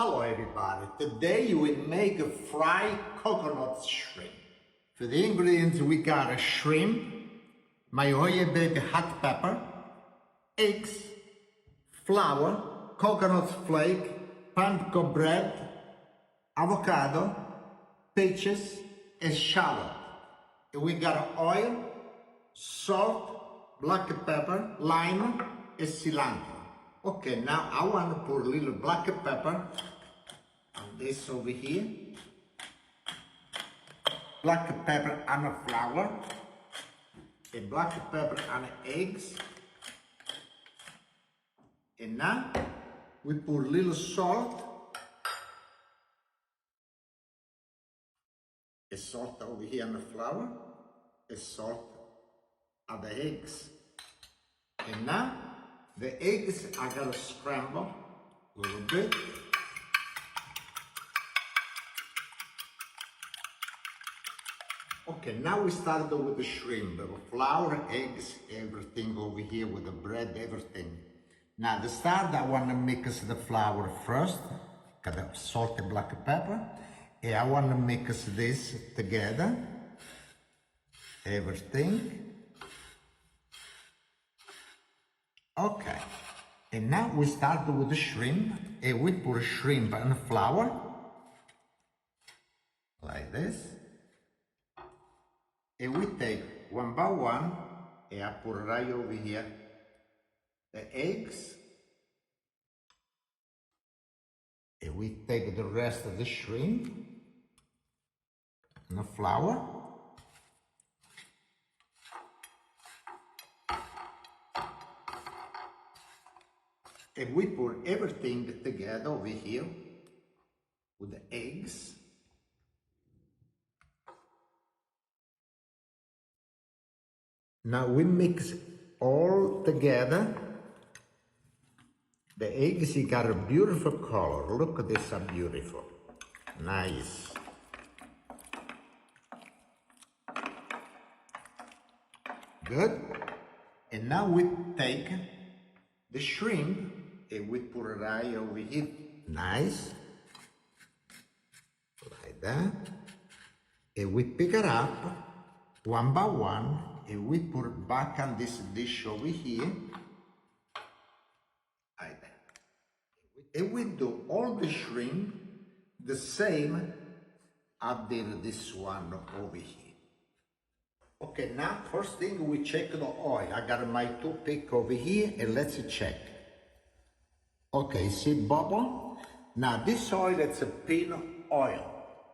Hello everybody, today we make a fried coconut shrimp. For the ingredients we got a shrimp, mayo baby hot pepper, eggs, flour, coconut flake, panko bread, avocado, peaches, and shallot. And we got oil, salt, black pepper, lime, and cilantro. Okay, now I want to put a little black pepper on this over here. Black pepper on the flour. And black pepper on the eggs. And now we put a little salt. A salt over here on the flour. A salt on the eggs. And now the eggs I gotta scramble a little bit. Okay, now we start with the shrimp. The flour, eggs, everything over here with the bread, everything. Now the start, I want to mix the flour first. Got the salt and black pepper. And I want to mix this together. Everything. Okay, and now we start with the shrimp, and we put shrimp and flour, like this, and we take one by one, and I put right over here, the eggs, and we take the rest of the shrimp, and the flour, and we put everything together over here with the eggs. Now we mix all together. The eggs, you got a beautiful color. Look at this, how beautiful. Nice. Good. And now we take the shrimp and we put it right over here. Nice. Like that. And we pick it up one by one and we put it back on this dish over here. Like that. And we do all the shrimp the same I did this one over here. Okay, now first thing we check the oil. I got my toothpick over here and let's check. Okay, see bubble? Now this oil, it's a peanut oil.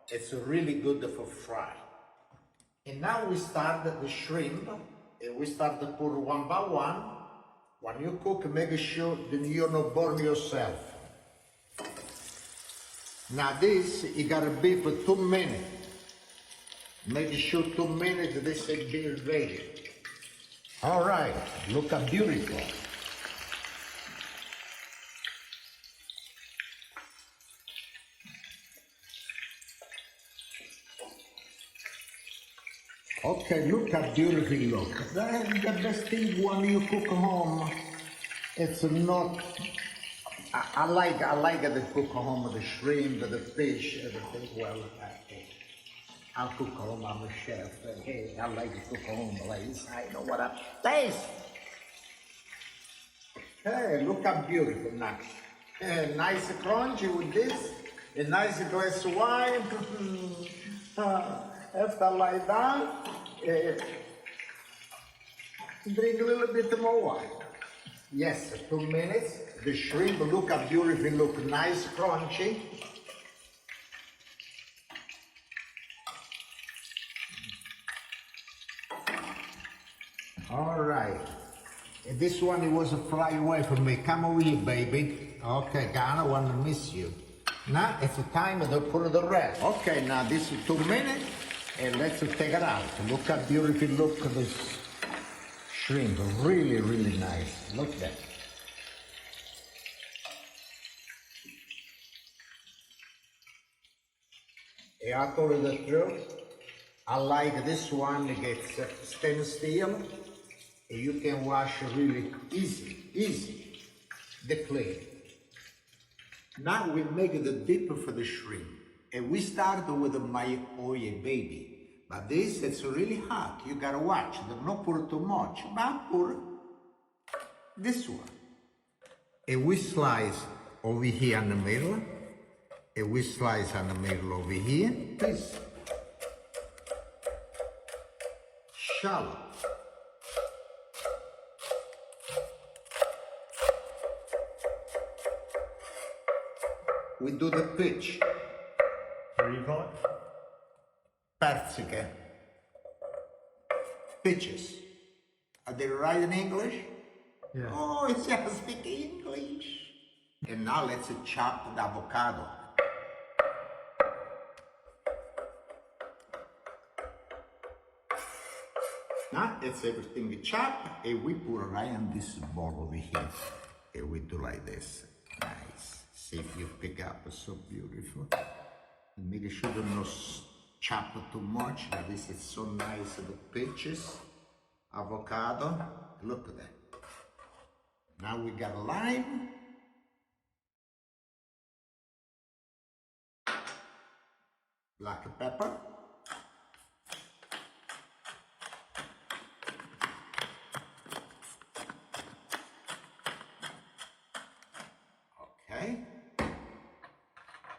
It's really good for fry. And now we start the shrimp and we start to put one by one. When you cook, make sure that you don't burn yourself. Now this, you gotta be for 2 minutes. Make sure 2 minutes this will be ready. All right, look how beautiful. Okay, look how beautiful it looks. That's the best thing when you cook home. It's not. I like to cook home the shrimp, the fish, everything. Well, I'll cook home. I'm a chef. Hey, I like to cook home like this. I know what I taste. Hey, look how beautiful now. Nice crunchy with this. A nice glass of wine. After I lie down, drink a little bit more wine. Yes, 2 minutes. The shrimp, look how beautiful, look nice, crunchy. All right. And this one, it was a fly away from me. Come over here, baby. Okay, Ghana, want to miss you. Now it's time to put the rest. Okay, now this is 2 minutes. And let's take it out. Look how beautiful look at this shrimp. Really, really nice. Look at that. And I told you the truth. I like this one. It gets stainless steel. And you can wash really easy. The clean. Now we make the dip for the shrimp. And we start with my oil baby. But this, it's really hot. You gotta watch. Don't pour too much. But pour this one. And we slice over here in the middle. And we slice in the middle over here. This. Shallow. We do the pitch. Where are you going? Persiche. Pitches. Are they right in English? Yeah. Oh, it's just speak English. And now let's chop the avocado. Now it's everything chopped and we put right in this bowl over here. And we do like this. Nice. See if you pick up, it's so beautiful. And make sure you don't chop it too much. This is so nice, the peaches, avocado. Look at that. Now we got lime. Black pepper. Okay.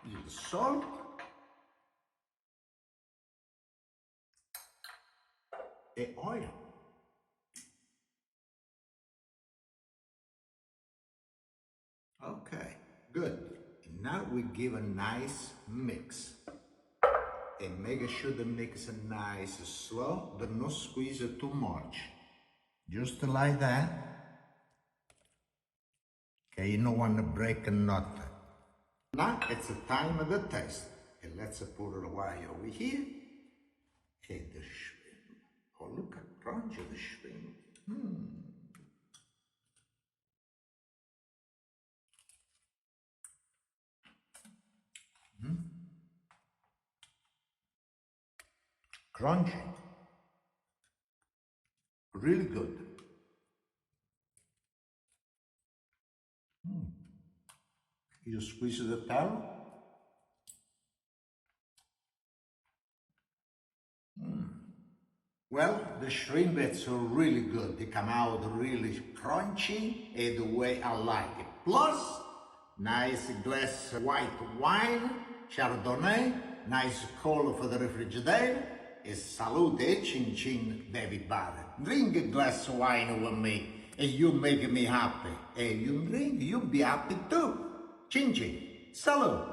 Use salt. And oil. Okay, good. And now we give a nice mix. And make sure the mix is nice, slow, but not squeeze it too much. Just like that. Okay, you don't want to break a nut. Now it's the time of the test. And let's put it away over here. And the shrimp. Oh, look at the crunch of the shrimp. Crunchy. Really good. You squeeze the towel. Well, the shrimp is really good. They come out really crunchy and the way I like it. Plus, nice glass of white wine, Chardonnay, nice cola for the refrigerator. E salute, chin chin, everybody. Drink a glass of wine with me and you make me happy. And you drink, you'll be happy too. Chin chin, salute.